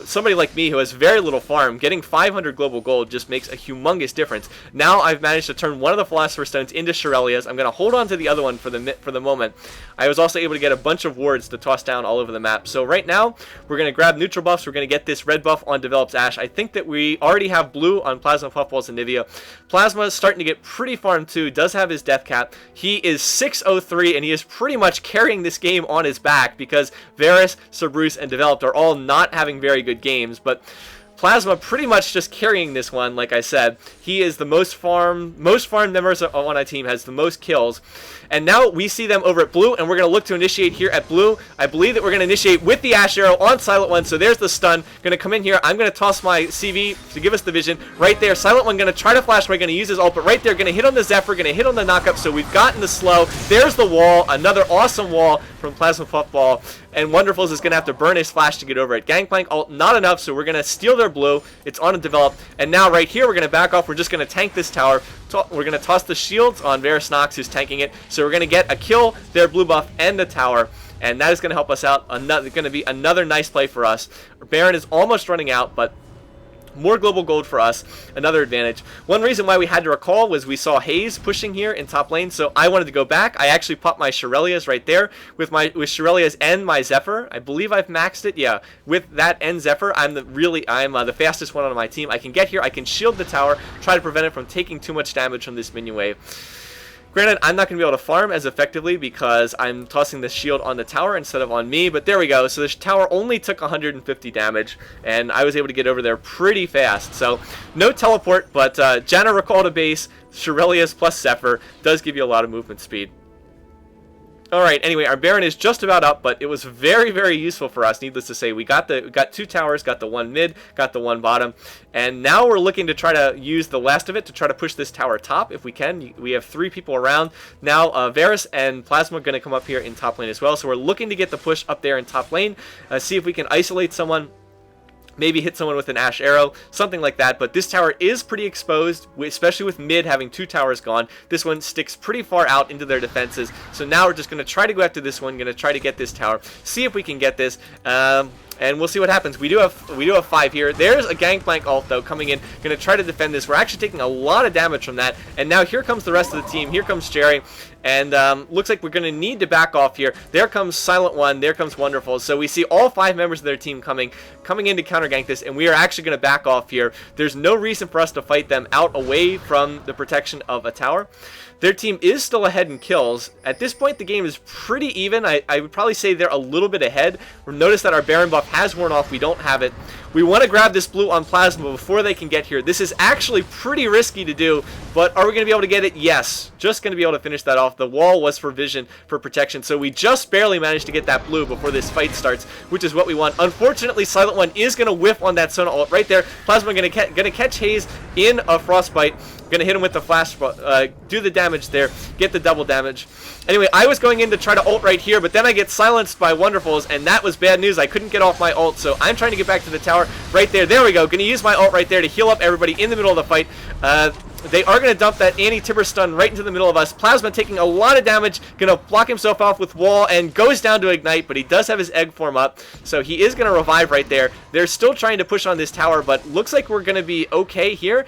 somebody like me who has very little farm, getting 500 global gold just makes a humongous difference. Now I've managed to turn one of the Philosopher's Stones into Shirelia's. I'm going to hold on to the other one for the moment. I was also able to get a bunch of wards to toss down all over the map. So right now we're going to grab neutral buffs. We're going to get this red buff on Developed Ash. I think that we already have blue on Plasma Puffballs and Nivea. Plasma is starting to get pretty farmed too, does have his death cap. He is 603 and he is pretty much carrying this game on his back because Varus, Cerberus, and Developed are all not having very good games, but Plasma pretty much just carrying this one. Like I said, he is the most farmed members on our team, has the most kills. And now we see them over at blue, and we're going to look to initiate here at blue. I believe that we're going to initiate with the Ash Arrow on Silent One, so there's the stun. Going to come in here. I'm going to toss my CV to give us the vision. Right there, Silent One going to try to flash. We're going to use his ult, but right there, going to hit on the Zephyr, going to hit on the knockup, so we've gotten the slow. There's the wall, another awesome wall from Plasma Puffball. And Wonderfuls is going to have to burn his flash to get over it. Gangplank ult, not enough, so we're going to steal their blue. It's on a Develop. And now right here, we're going to back off. We're just going to tank this tower. We're going to toss the shields on Varus Nox, who's tanking it. So we're going to get a kill, their blue buff, and the tower. And that is going to help us out. Going to be another nice play for us. Baron is almost running out, but more global gold for us, another advantage. One reason why we had to recall was we saw Haze pushing here in top lane, so I wanted to go back. I actually popped my Shirelia's right there with Shirelia's and my Zephyr. I believe I've maxed it, yeah. With that and Zephyr, I'm the fastest one on my team. I can get here, I can shield the tower, try to prevent it from taking too much damage from this minion wave. Granted, I'm not going to be able to farm as effectively because I'm tossing the shield on the tower instead of on me, but there we go. So this tower only took 150 damage, and I was able to get over there pretty fast. So no teleport, but Janna recall to base, Shirelia's plus Zephyr does give you a lot of movement speed. Alright, anyway, our Baron is just about up, but it was very useful for us, needless to say. We got 2 towers, got the 1 mid, got the 1 bottom, and now we're looking to try to use the last of it to try to push this tower top if we can. We have 3 people around. Now, Varus and Plasma are going to come up here in top lane as well, so we're looking to get the push up there in top lane, see if we can isolate someone. Maybe hit someone with an Ash Arrow, something like that. But this tower is pretty exposed, especially with mid having 2 towers gone. This one sticks pretty far out into their defenses. So now we're just going to try to go after this one, going to try to get this tower, see if we can get this. And we'll see what happens. We do have 5 here. There's a Gangplank ult, though, coming in. Going to try to defend this. We're actually taking a lot of damage from that. And now here comes the rest of the team. Here comes Jerry. And looks like we're going to need to back off here. There comes Silent One. There comes Wonderful. So we see all 5 members of their team coming in to counter gank this. And we are actually going to back off here. There's no reason for us to fight them out away from the protection of a tower. Their team is still ahead in kills. At this point, the game is pretty even. I would probably say they're a little bit ahead. Notice that our Baron buff has worn off. We don't have it. We want to grab this blue on Plasma before they can get here. This is actually pretty risky to do, but are we going to be able to get it? Yes. Just going to be able to finish that off. The wall was for vision, for protection, so we just barely managed to get that blue before this fight starts, which is what we want. Unfortunately, Silent One is going to whiff on that Sona ult right there. Plasma going to catch Haze in a Frostbite. Going to hit him with the flash, do the damage there, get the double damage. Anyway, I was going in to try to ult right here, but then I get silenced by Wonderfuls, and that was bad news. I couldn't get off my ult, so I'm trying to get back to the tower right there. There we go. Going to use my ult right there to heal up everybody in the middle of the fight. They are going to dump that anti-Tibber stun right into the middle of us. Plasma taking a lot of damage, going to block himself off with wall and goes down to ignite, but he does have his egg form up, so he is going to revive right there. They're still trying to push on this tower, but looks like we're going to be okay here.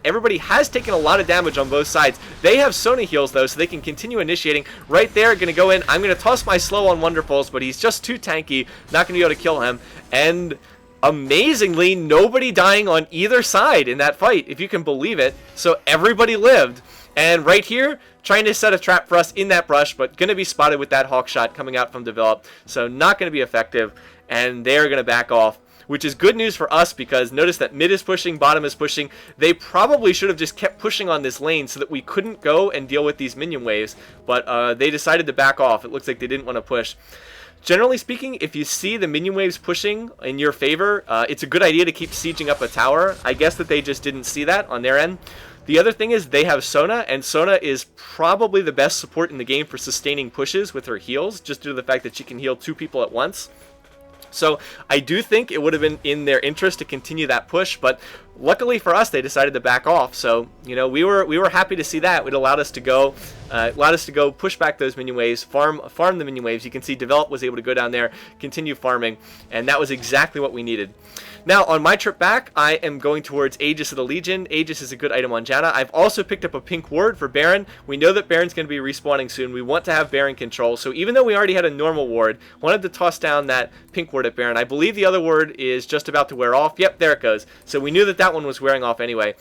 Everybody has taken a lot of damage on both sides. They have Sona heals, though, so they can continue initiating. Right there, going to go in. I'm going to toss my slow on Wonderfuls, but he's just too tanky. Not going to be able to kill him. And amazingly, nobody dying on either side in that fight, if you can believe it. So everybody lived. And right here, trying to set a trap for us in that brush, but going to be spotted with that hawk shot coming out from Develop. So not going to be effective, and they're going to back off, which is good news for us because notice that mid is pushing, bottom is pushing. They probably should have just kept pushing on this lane so that we couldn't go and deal with these minion waves, but they decided to back off. It looks like they didn't want to push. Generally speaking, if you see the minion waves pushing in your favor, it's a good idea to keep sieging up a tower. I guess that they just didn't see that on their end. The other thing is they have Sona, and Sona is probably the best support in the game for sustaining pushes with her heals, just due to the fact that she can heal 2 people at once. So I do think it would have been in their interest to continue that push, but luckily for us, they decided to back off. So you know, we were happy to see that. It allowed us to go, push back those minion waves, farm the minion waves. You can see Develop was able to go down there, continue farming, and that was exactly what we needed. Now, on my trip back, I am going towards Aegis of the Legion. Aegis is a good item on Janna. I've also picked up a pink ward for Baron. We know that Baron's going to be respawning soon. We want to have Baron control. So even though we already had a normal ward, wanted to toss down that pink ward at Baron. I believe the other ward is just about to wear off. Yep, there it goes. So we knew that that one was wearing off anyway.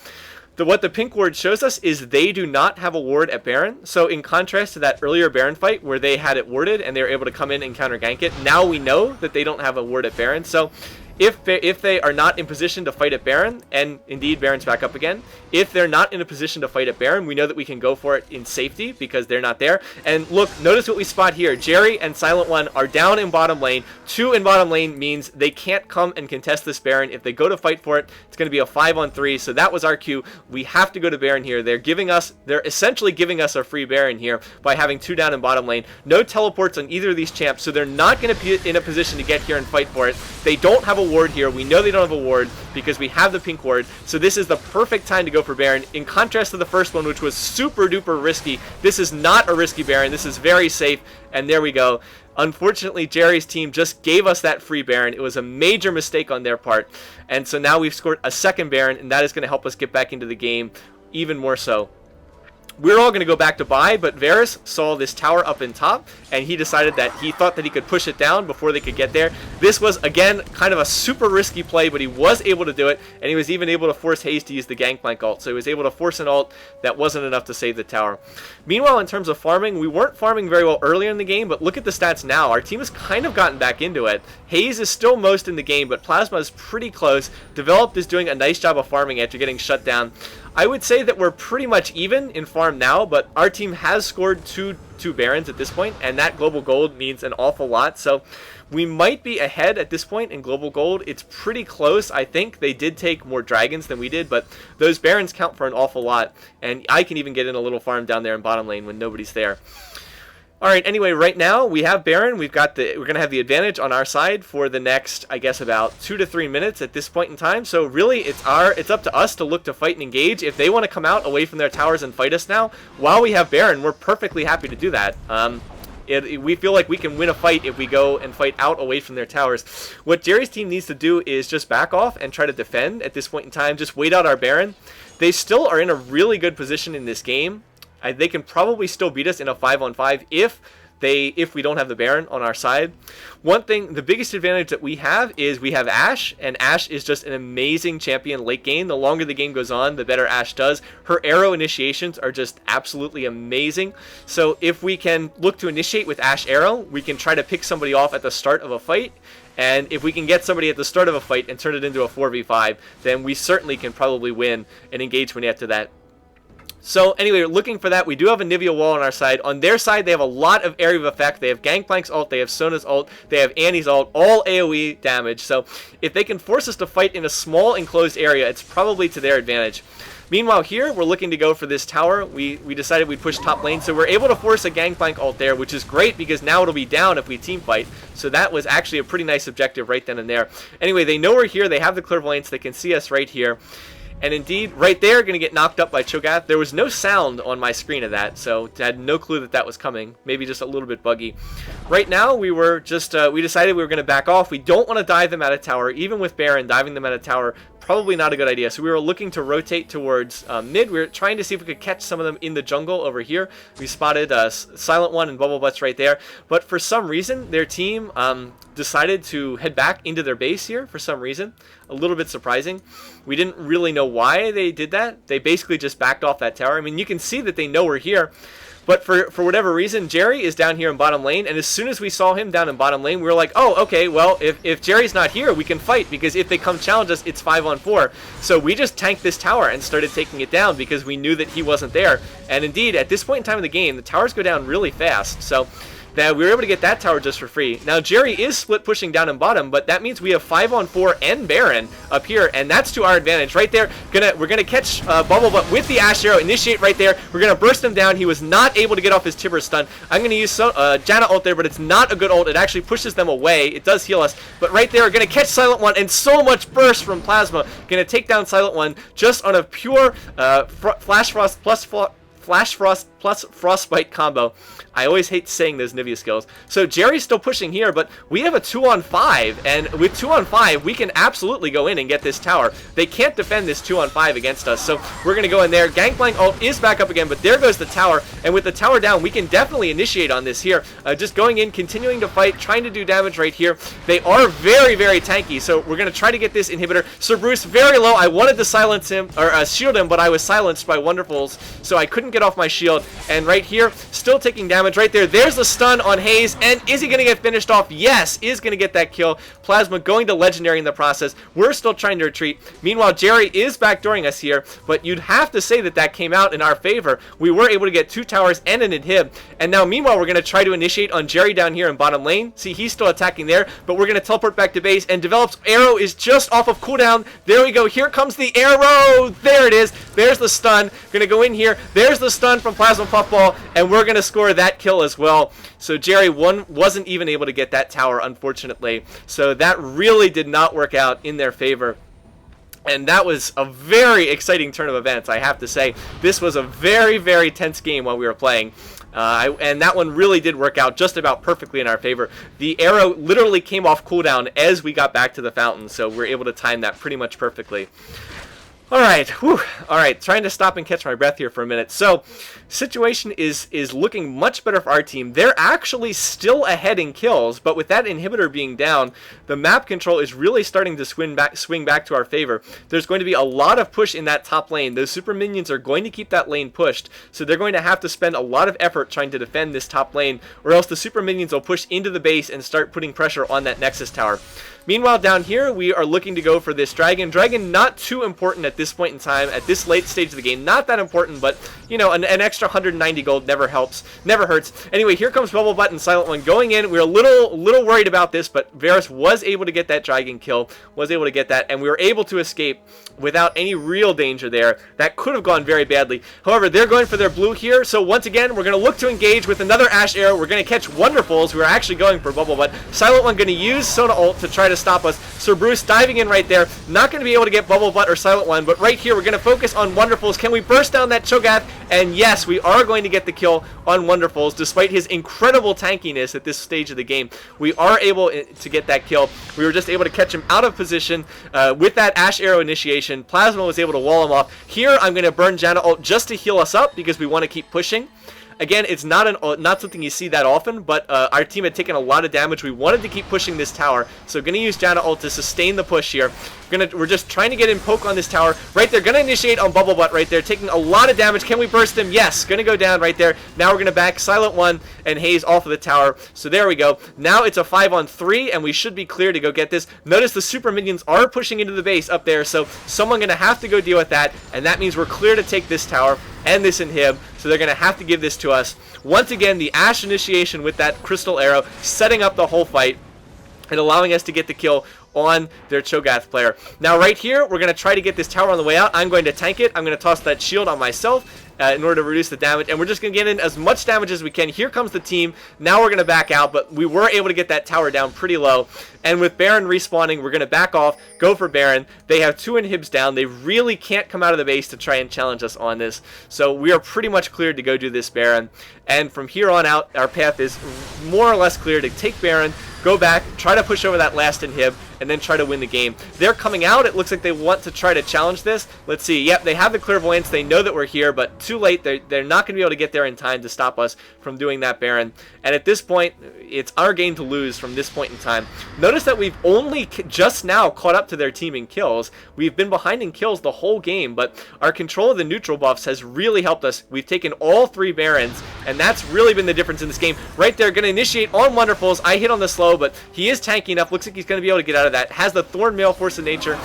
What the pink ward shows us is they do not have a ward at Baron. So in contrast to that earlier Baron fight where they had it warded and they were able to come in and counter gank it, now we know that they don't have a ward at Baron. So if they are not in position to fight at Baron, and indeed Baron's back up again, if they're not in a position to fight at Baron, we know that we can go for it in safety because they're not there. And look, notice what we spot here. Jerry and Silent One are down in bottom lane. 2 in bottom lane means they can't come and contest this Baron. If they go to fight for it, it's going to be a 5-on-3. So that was our cue. We have to go to Baron here. They're essentially giving us a free Baron here by having 2 down in bottom lane. No teleports on either of these champs, so they're not going to be in a position to get here and fight for it. They don't have a ward here. We know they don't have a ward because we have the pink ward, so this is the perfect time to go for Baron. In contrast to the first one, which was super duper risky, this is not a risky Baron. This is very safe, and there we go. Unfortunately, Jerry's team just gave us that free Baron. It was a major mistake on their part, and so now we've scored a second Baron, and that is going to help us get back into the game even more so. We're all going to go back to buy, but Varus saw this tower up in top, and he decided that he thought that he could push it down before they could get there. This was, again, kind of a super risky play, but he was able to do it, and he was even able to force Haze to use the Gangplank ult. So he was able to force an ult that wasn't enough to save the tower. Meanwhile, in terms of farming, we weren't farming very well earlier in the game, but look at the stats now. Our team has kind of gotten back into it. Haze is still most in the game, but Plasma is pretty close. Developed is doing a nice job of farming after getting shut down. I would say that we're pretty much even in farm now, but our team has scored two Barons at this point, and that global gold means an awful lot. So we might be ahead at this point in global gold. It's pretty close. I think they did take more dragons than we did, but those Barons count for an awful lot, and I can even get in a little farm down there in bottom lane when nobody's there. Alright, anyway, right now we have Baron. We're going to have the advantage on our side for the next, I guess, about 2 to 3 minutes at this point in time. So really, it's up to us to look to fight and engage. If they want to come out away from their towers and fight us now, while we have Baron, we're perfectly happy to do that. We feel like we can win a fight if we go and fight out away from their towers. What Jerry's team needs to do is just back off and try to defend at this point in time. Just wait out our Baron. They still are in a really good position in this game. They can probably still beat us in a 5-on-5 if if we don't have the Baron on our side. One thing, the biggest advantage that we have is we have Ashe, and Ashe is just an amazing champion late game. The longer the game goes on, the better Ashe does. Her arrow initiations are just absolutely amazing. So if we can look to initiate with Ashe arrow, we can try to pick somebody off at the start of a fight. And if we can get somebody at the start of a fight and turn it into a 4v5, then we certainly can probably win an engagement after that. So anyway, looking for that, we do have a Nivea wall on our side. On their side, they have a lot of area of effect. They have Gangplank's ult, they have Sona's ult, they have Annie's ult, all AoE damage. So if they can force us to fight in a small enclosed area, it's probably to their advantage. Meanwhile here, we're looking to go for this tower. We decided we'd push top lane, so we're able to force a Gangplank ult there, which is great because now it'll be down if we team fight. So that was actually a pretty nice objective right then and there. Anyway, they know we're here. They have the clairvoyance. They can see us right here. And indeed, right there, going to get knocked up by Cho'Gath. There was no sound on my screen of that, so I had no clue that that was coming. Maybe just a little bit buggy. Right now, we were just, we decided we were going to back off. We don't want to dive them out of tower. Even with Baron, diving them out of tower, probably not a good idea. So we were looking to rotate towards mid. We were trying to see if we could catch some of them in the jungle over here. We spotted Silent One and Bubble Butts right there. But for some reason, their team decided to head back into their base here for some reason. A little bit surprising. We didn't really know why they did that. They basically just backed off that tower. I mean, you can see that they know we're here. But for whatever reason, Jerry is down here in bottom lane, and as soon as we saw him down in bottom lane, we were like, oh, okay, well, if Jerry's not here, we can fight, because if they come challenge us, it's 5-on-4. So we just tanked this tower and started taking it down because we knew that he wasn't there. And indeed, at this point in time in the game, the towers go down really fast. So that we were able to get that tower just for free. Now Jerry is split pushing down in bottom, but that means we have 5-on-4 and Baron up here, and that's to our advantage right there. We're gonna catch Bubblebutt with the Ashe arrow, initiate right there. We're gonna burst him down. He was not able to get off his Tibber stun. I'm gonna use Janna ult there, but it's not a good ult. It actually pushes them away. It does heal us, but right there we're gonna catch Silent One, and so much burst from Plasma. Gonna take down Silent One just on a pure Flash Frost plus Frostbite combo. I always hate saying those Nivea skills. So Jerry's still pushing here, but we have a 2-on-5, and with 2-on-5, we can absolutely go in and get this tower. They can't defend this 2-on-5 against us, so we're going to go in there. Gangplank ult is back up again, but there goes the tower, and with the tower down, we can definitely initiate on this here. Just going in, continuing to fight, trying to do damage right here. They are very, very tanky, so we're going to try to get this inhibitor. Sir Bruce, very low. I wanted to silence him, or shield him, but I was silenced by Wonderfuls, so I couldn't get off my shield. And right here, still taking damage right there. There's the stun on Hayes, and is he going to get finished off? Yes, is going to get that kill. Plasma going to Legendary in the process. We're still trying to retreat. Meanwhile, Jerry is backdooring us here, but you'd have to say that that came out in our favor. We were able to get 2 towers and an inhib, and now meanwhile, we're going to try to initiate on Jerry down here in bottom lane. See, he's still attacking there, but we're going to teleport back to base, and Develop's arrow is just off of cooldown. There we go. Here comes the arrow. There it is. There's the stun. Going to go in here. There's the stun from Plasma Puffball, and we're going to score that kill as well. So Jerry wasn't even able to get that tower, unfortunately. So that really did not work out in their favor. And that was a very exciting turn of events, I have to say. This was a very, very tense game while we were playing. And that one really did work out just about perfectly in our favor. The arrow literally came off cooldown as we got back to the fountain, so we're able to time that pretty much perfectly. Alright, alright, trying to stop and catch my breath here for a minute. So, situation is looking much better for our team. They're actually still ahead in kills, but with that inhibitor being down, the map control is really starting to swing back to our favor. There's going to be a lot of push in that top lane. Those super minions are going to keep that lane pushed, so they're going to have to spend a lot of effort trying to defend this top lane, or else the super minions will push into the base and start putting pressure on that Nexus tower. Meanwhile, down here, we are looking to go for this dragon. Dragon, not too important at this point in time, at this late stage of the game. Not that important, but, you know, an extra 190 gold never helps, never hurts. Anyway, here comes Bubblebutt and Silent One going in. We were a little worried about this, but Varus was able to get that dragon kill, was able to get that, and we were able to escape without any real danger there. That could have gone very badly. However, they're going for their blue here, so once again, we're going to look to engage with another Ashe arrow. We're going to catch Wonderfuls, who are actually going for Bubblebutt. Silent One going to use Sona ult to try to stop us. Sir Bruce diving in right there. Not going to be able to get Bubblebutt or Silent One, but right here we're going to focus on Wonderfuls. Can we burst down that Cho'Gath? And yes, we are going to get the kill on Wonderfuls. Despite his incredible tankiness at this stage of the game, we are able to get that kill. We were just able to catch him out of position with that Ashe arrow initiation. Plasma was able to wall him off. Here I'm going to burn Janna ult just to heal us up because we want to keep pushing. Again, it's not something you see that often, but our team had taken a lot of damage. We wanted to keep pushing this tower, so going to use Janna ult to sustain the push here. We're just trying to get in poke on this tower. Right there, going to initiate on Bubble Butt right there, taking a lot of damage. Can we burst him? Yes, going to go down right there. Now we're going to back Silent One and Haze off of the tower. So there we go. Now it's a 5-on-3, and we should be clear to go get this. Notice the super minions are pushing into the base up there, so someone going to have to go deal with that, and that means we're clear to take this tower and this inhib, so they're going to have to give this to us. Once again, the Ashe initiation with that crystal arrow, setting up the whole fight and allowing us to get the kill on their Cho'Gath player. Now right here, we're going to try to get this tower on the way out. I'm going to tank it. I'm going to toss that shield on myself in order to reduce the damage, and we're just going to get in as much damage as we can. Here comes the team. Now we're going to back out, but we were able to get that tower down pretty low, and with Baron respawning, we're going to back off, go for Baron. They have 2 inhibs down. They really can't come out of the base to try and challenge us on this, so we are pretty much cleared to go do this Baron, and from here on out, our path is more or less clear to take Baron, go back, try to push over that last inhib, and then try to win the game. They're coming out. It looks like they want to try to challenge this. Let's see. Yep, they have the clairvoyance. They know that we're here, but too late. They're not going to be able to get there in time to stop us from doing that Baron. And at this point, it's our game to lose from this point in time. Notice that we've only just now caught up to their team in kills. We've been behind in kills the whole game, but our control of the neutral buffs has really helped us. We've taken all 3 Barons, and that's really been the difference in this game. Right there, going to initiate on Wonderfuls. I hit on the slow, but he is tanky enough. Looks like he's going to be able to get out of that. Has the Thorn Mail, Force of Nature,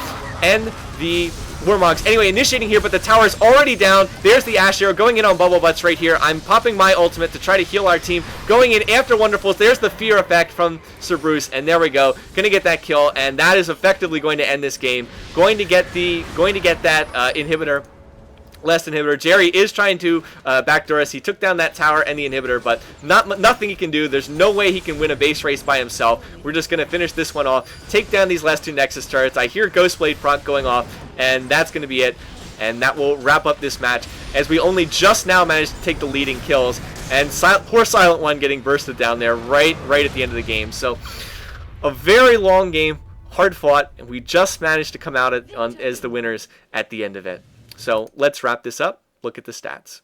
and the Warmogs. Anyway, initiating here, but the tower is already down. There's the Ashe Arrow going in on Bubble Butts right here. I'm popping my ultimate to try to heal our team. Going in after Wonderfuls. There's the fear effect from Sir Bruce, and there we go. Gonna get that kill, and that is effectively going to end this game. Going to get that inhibitor. Last inhibitor. Jerry is trying to backdoor us. He took down that tower and the inhibitor, but nothing he can do. There's no way he can win a base race by himself. We're just going to finish this one off, take down these last 2 Nexus turrets. I hear Ghostblade proc going off, and that's going to be it. And that will wrap up this match, as we only just now managed to take the leading kills, and poor Silent One getting bursted down there right at the end of the game. So a very long game, hard fought, and we just managed to come out as the winners at the end of it. So let's wrap this up, look at the stats.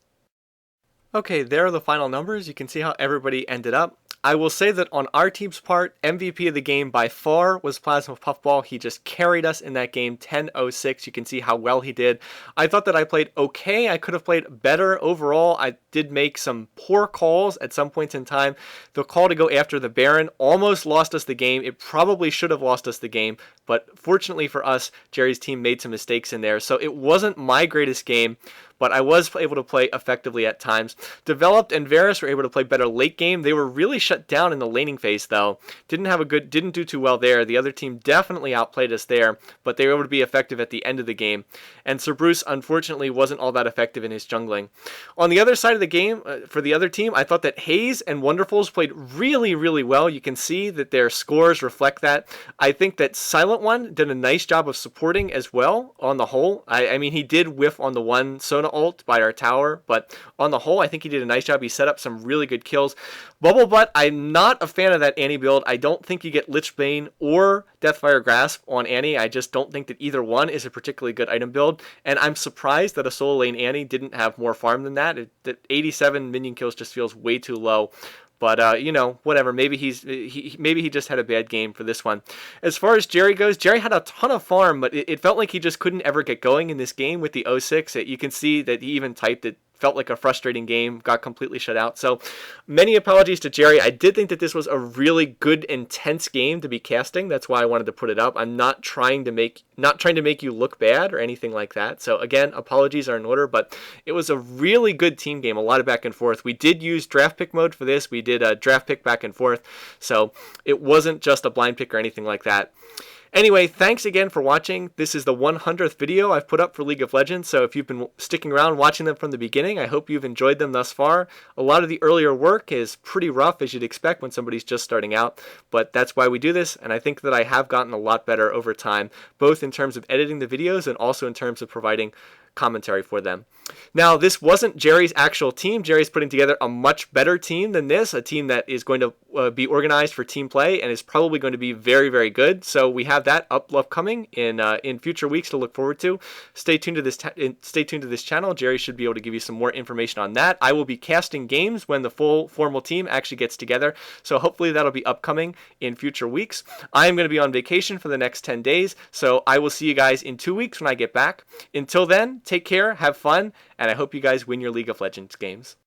Okay, there are the final numbers. You can see how everybody ended up. I will say that on our team's part, MVP of the game by far was Plasma Puffball. He just carried us in that game, 10-0-6. You can see how well he did. I thought that I played okay. I could have played better overall. I did make some poor calls at some points in time. The call to go after the Baron almost lost us the game. It probably should have lost us the game, but fortunately for us, Jerry's team made some mistakes in there. So it wasn't my greatest game, but I was able to play effectively at times. Developed and Varus were able to play better late game. They were really shut down in the laning phase though. Didn't do too well there. The other team definitely outplayed us there, but they were able to be effective at the end of the game. And Sir Bruce unfortunately wasn't all that effective in his jungling. On the other side of the game, for the other team, I thought that Haze and Wonderfuls played really, really well. You can see that their scores reflect that. I think that Silent One did a nice job of supporting as well on the whole. I mean, he did whiff on the one Sona ult by our tower, but on the whole, I think he did a nice job. He set up some really good kills. Bubble Butt, I'm not a fan of that Annie build. I don't think you get Lich Bane or Deathfire Grasp on Annie. I just don't think that either one is a particularly good item build, and I'm surprised that a solo lane Annie didn't have more farm than that. That 87 minion kills just feels way too low. But, you know, whatever. Maybe he just had a bad game for this one. As far as Jerry goes, Jerry had a ton of farm, but it felt like he just couldn't ever get going in this game with the 06. You can see that he even typed it. Felt like a frustrating game, got completely shut out. So many apologies to Jerry. I did think that this was a really good, intense game to be casting. That's why I wanted to put it up. I'm not trying to make you look bad or anything like that. So again, apologies are in order, but it was a really good team game, a lot of back and forth. We did use draft pick mode for this. We did a draft pick back and forth. So it wasn't just a blind pick or anything like that. Anyway, thanks again for watching. This is the 100th video I've put up for League of Legends, so if you've been sticking around watching them from the beginning, I hope you've enjoyed them thus far. A lot of the earlier work is pretty rough, as you'd expect when somebody's just starting out, but that's why we do this, and I think that I have gotten a lot better over time, both in terms of editing the videos and also in terms of providing commentary for them. Now, this wasn't Jerry's actual team. Jerry's putting together a much better team than this, a team that is going to be organized for team play and is probably going to be very, very good. So we have that upcoming in future weeks to look forward to. Stay tuned to this channel. Jerry should be able to give you some more information on that. I will be casting games when the full formal team actually gets together. So hopefully that'll be upcoming in future weeks. I am going to be on vacation for the next 10 days. So I will see you guys in 2 weeks when I get back. Until then, take care, have fun, and I hope you guys win your League of Legends games.